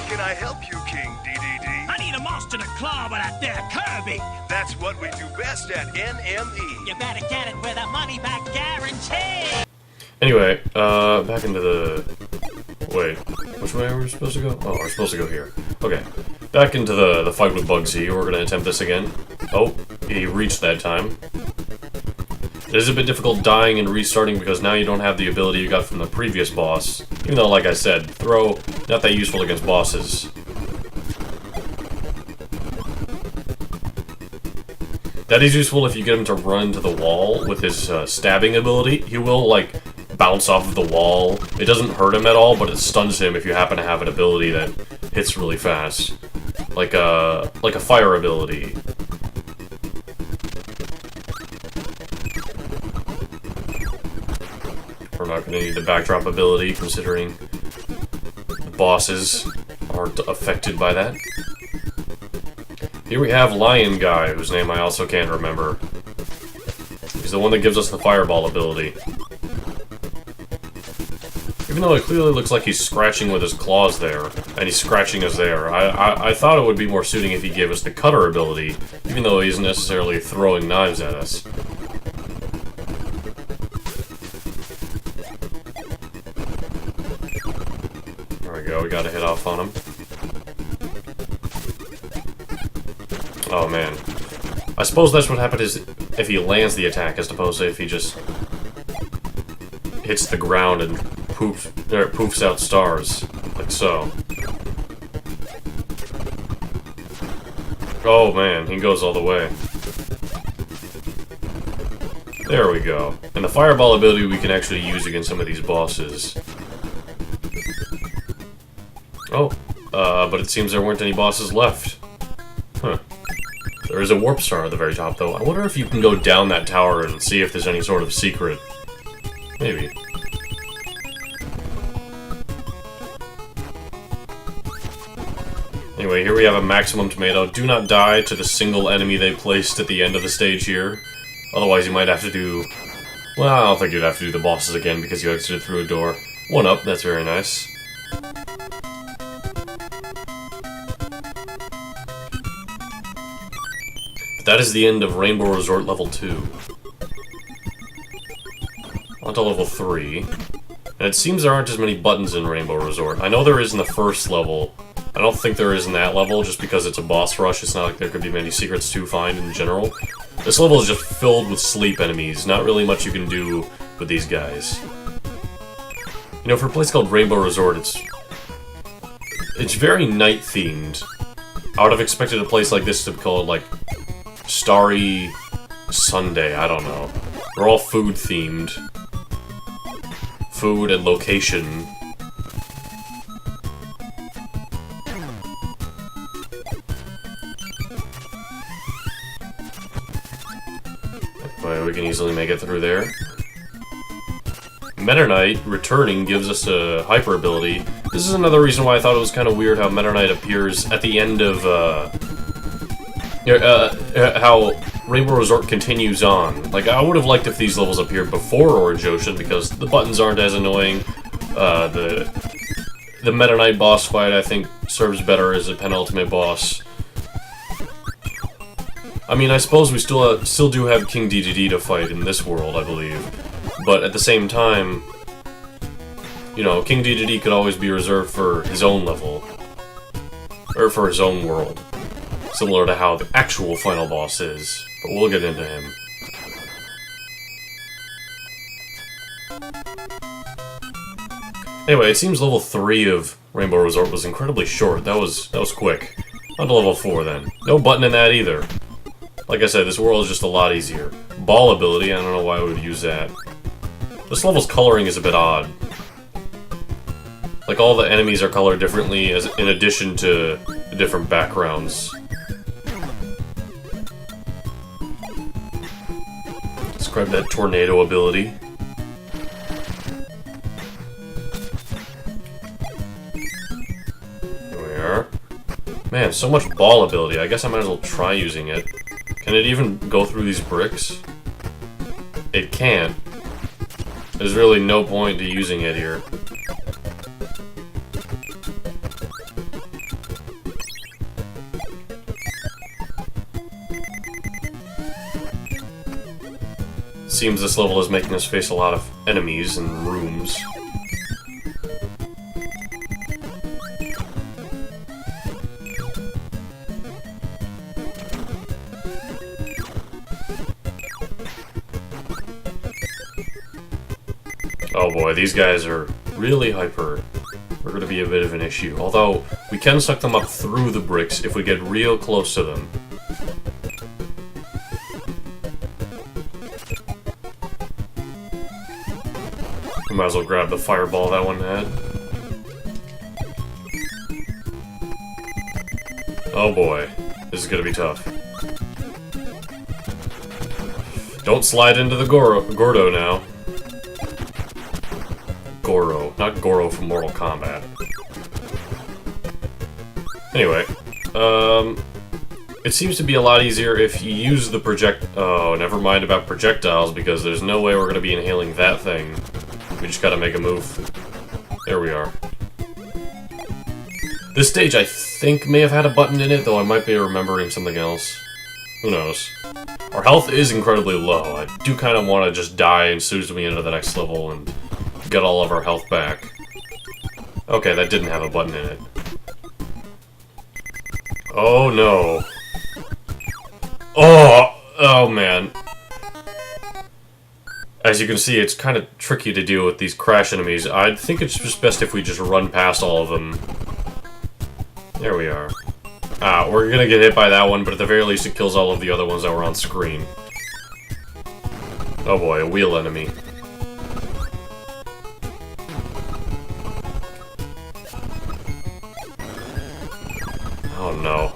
can I help you, King DDD? I need a monster to claw with that there Kirby. That's what we do best at NME. You better get it with a money-back guarantee. Anyway, back into the... Wait, which way are we supposed to go? Oh, we're supposed to go here. Okay, back into the fight with Bugsy. We're gonna attempt this again. Oh, he reached that time. It is a bit difficult dying and restarting because now you don't have the ability you got from the previous boss. Even though, like I said, throw, not that useful against bosses. That is useful if you get him to run to the wall with his stabbing ability. He will, like, bounce off of the wall. It doesn't hurt him at all, but it stuns him if you happen to have an ability that hits really fast. Like a fire ability. We're not going to need the backdrop ability, considering the bosses aren't affected by that. Here we have Lion Guy, whose name I also can't remember. He's the one that gives us the fireball ability. Even though it clearly looks like he's scratching with his claws there, and he's scratching us there, I thought it would be more suiting if he gave us the cutter ability, even though he isn't necessarily throwing knives at us. There we go, we got a hit off on him. Oh man. I suppose that's what happened is if he lands the attack as opposed to if he just hits the ground and poofs out stars. Like so. Oh man, he goes all the way. There we go. And the fireball ability we can actually use against some of these bosses. Oh, but it seems there weren't any bosses left. Huh. There is a warp star at the very top, though. I wonder if you can go down that tower and see if there's any sort of secret. Maybe. Anyway, here we have a maximum tomato. Do not die to the single enemy they placed at the end of the stage here. Otherwise, you might have to do... Well, I don't think you'd have to do the bosses again because you exited through a door. 1 up, that's very nice. That is the end of Rainbow Resort Level 2. On to Level 3. And it seems there aren't as many buttons in Rainbow Resort. I know there is in the first level. I don't think there is in that level, just because it's a boss rush. It's not like there could be many secrets to find in general. This level is just filled with sleep enemies. Not really much you can do with these guys. You know, for a place called Rainbow Resort, it's very night-themed. I would have expected a place like this to be called, like, Starry Sunday, I don't know. They're all food-themed. Food and location. Anyway, we can easily make it through there. Meta Knight returning gives us a hyper ability. This is another reason why I thought it was kind of weird how Meta Knight appears at the end of, how Rainbow Resort continues on. Like, I would have liked if these levels appeared before Orange Ocean, because the buttons aren't as annoying. The Meta Knight boss fight, I think, serves better as a penultimate boss. I mean, I suppose we still do have King DDD to fight in this world, I believe. But at the same time, you know, King DDD could always be reserved for his own level. Or for his own world. Similar to how the actual final boss is, but we'll get into him. Anyway, it seems level 3 of Rainbow Resort was incredibly short. That was quick. On to level 4 then. No button in that either. Like I said, this world is just a lot easier. Ball ability, I don't know why we would use that. This level's coloring is a bit odd. Like, all the enemies are colored differently in addition to the different backgrounds. Describe that tornado ability. Here we are. Man, so much ball ability. I guess I might as well try using it. Can it even go through these bricks? It can't. There's really no point to using it here. Seems this level is making us face a lot of enemies and rooms. Oh boy, these guys are really hyper. We're gonna be a bit of an issue. Although, we can suck them up through the bricks if we get real close to them. We might as well grab the fireball that one had. Oh boy, this is gonna be tough. Don't slide into the Gordo now. Goro, not Goro from Mortal Kombat. Anyway, it seems to be a lot easier if you use the oh, never mind about projectiles, because there's no way we're gonna be inhaling that thing. We just gotta make a move. There we are. This stage, I think, may have had a button in it, though I might be remembering something else. Who knows? Our health is incredibly low. I do kind of want to just die as soon as we enter the next level and get all of our health back. Okay, that didn't have a button in it. Oh no. Oh man. As you can see, it's kind of tricky to deal with these crash enemies. I think it's just best if we just run past all of them. There we are. Ah, we're gonna get hit by that one, but at the very least it kills all of the other ones that were on screen. Oh boy, a wheel enemy. Oh no.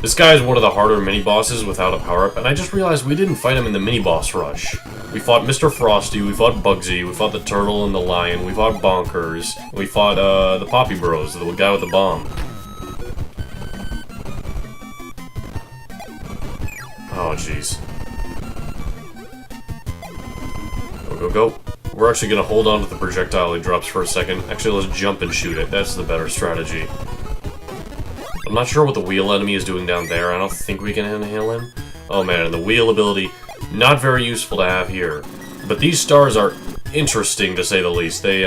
This guy is one of the harder mini-bosses without a power-up, and I just realized we didn't fight him in the mini-boss rush. We fought Mr. Frosty, we fought Bugsy, we fought the turtle and the lion, we fought Bonkers, we fought, the Poppy Bros, the guy with the bomb. Oh, jeez. Go, go, go. We're actually gonna hold on to the projectile he drops for a second. Actually, let's jump and shoot it. That's the better strategy. I'm not sure what the wheel enemy is doing down there. I don't think we can inhale him. Oh man, and the wheel ability, not very useful to have here. But these stars are interesting, to say the least. They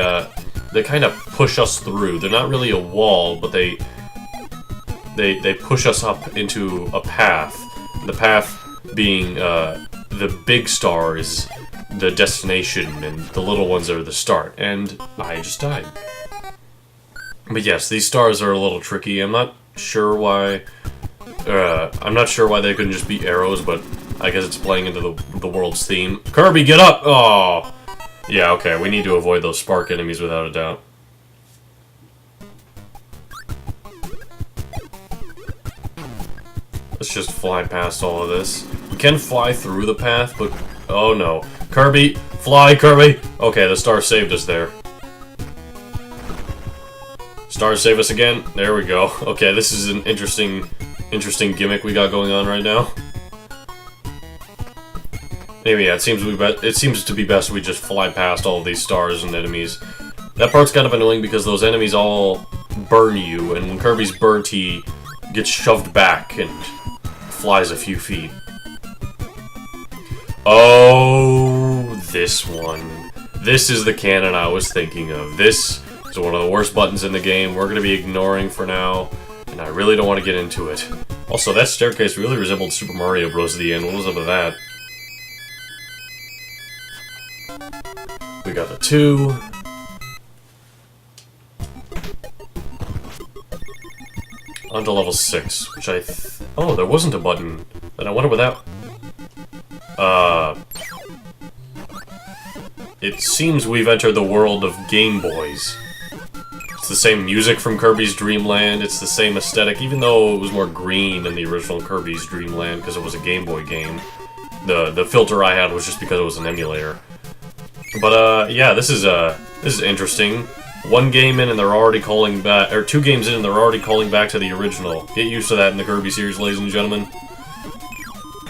kind of push us through. They're not really a wall, but they push us up into a path. The path being, the big star is the destination, and the little ones are the start. And I just died. But yes, these stars are a little tricky. I'm not sure why they couldn't just be arrows, but I guess it's playing into the world's theme. Kirby, get up! Oh! Yeah, okay, we need to avoid those spark enemies without a doubt. Let's just fly past all of this. We can fly through the path, but... oh no. Kirby! Fly, Kirby! Okay, the star saved us there. Stars save us again. There we go. Okay, this is an interesting gimmick we got going on right now. Anyway, yeah, it seems to be best we just fly past all of these stars and enemies. That part's kind of annoying because those enemies all burn you, and when Kirby's burnt, he gets shoved back and flies a few feet. Oh, this one. This is the cannon I was thinking of. This is one of the worst buttons in the game. We're going to be ignoring for now, and I really don't want to get into it. Also, that staircase really resembled Super Mario Bros. At the end. What was up with that? We got the 2. On to level 6, which oh, there wasn't a button. Then I wonder what that... It seems we've entered the world of Game Boys. It's the same music from Kirby's Dream Land, it's the same aesthetic, even though it was more green in the original Kirby's Dream Land because it was a Game Boy game. The filter I had was just because it was an emulator. But, yeah, this is interesting. 1 game in and they're already calling back, or 2 games in and they're already calling back to the original. Get used to that in the Kirby series, ladies and gentlemen.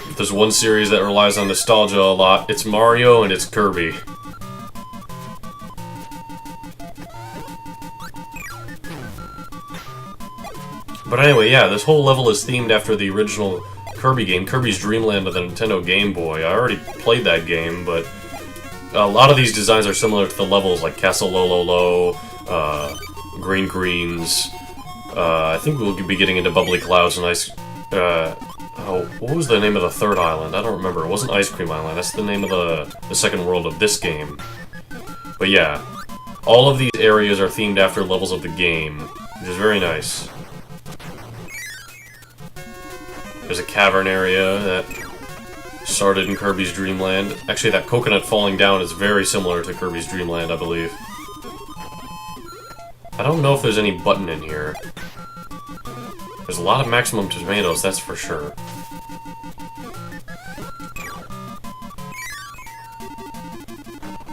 If there's one series that relies on nostalgia a lot, it's Mario and it's Kirby. But anyway, yeah, this whole level is themed after the original Kirby game, Kirby's Dream Land of the Nintendo Game Boy. I already played that game, but a lot of these designs are similar to the levels, like Castle Low, Green Greens. I think we'll be getting into Bubbly Clouds and Ice... oh, what was the name of the third island? I don't remember. It wasn't Ice Cream Island. That's the name of the second world of this game. But yeah, all of these areas are themed after levels of the game, which is very nice. There's a cavern area that started in Kirby's Dream Land. Actually, that coconut falling down is very similar to Kirby's Dream Land, I believe. I don't know if there's any button in here. There's a lot of maximum tomatoes, that's for sure.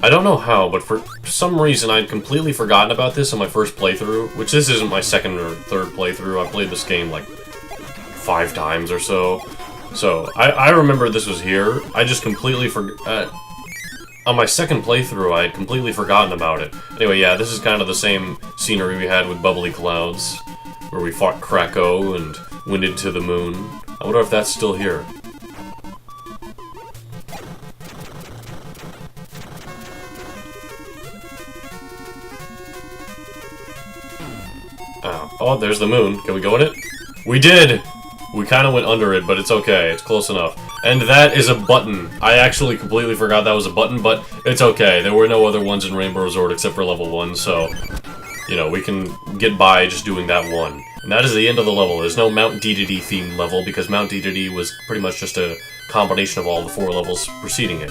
I don't know how, but for some reason I'd completely forgotten about this in my first playthrough, which this isn't my second or third playthrough. I played this game like 5 times or so. So, I remember this was here. I just completely forgot. On my second playthrough, I had completely forgotten about it. Anyway, yeah, this is kind of the same scenery we had with Bubbly Clouds, where we fought Kracko and winded to the moon. I wonder if that's still here. Oh, there's the moon. Can we go in it? We did! We kind of went under it, but it's okay. It's close enough. And that is a button. I actually completely forgot that was a button, but it's okay. There were no other ones in Rainbow Resort except for level 1, so... You know, we can get by just doing that one. And that is the end of the level. There's no Mount Dedede themed level, because Mount Dedede was pretty much just a combination of all the 4 levels preceding it.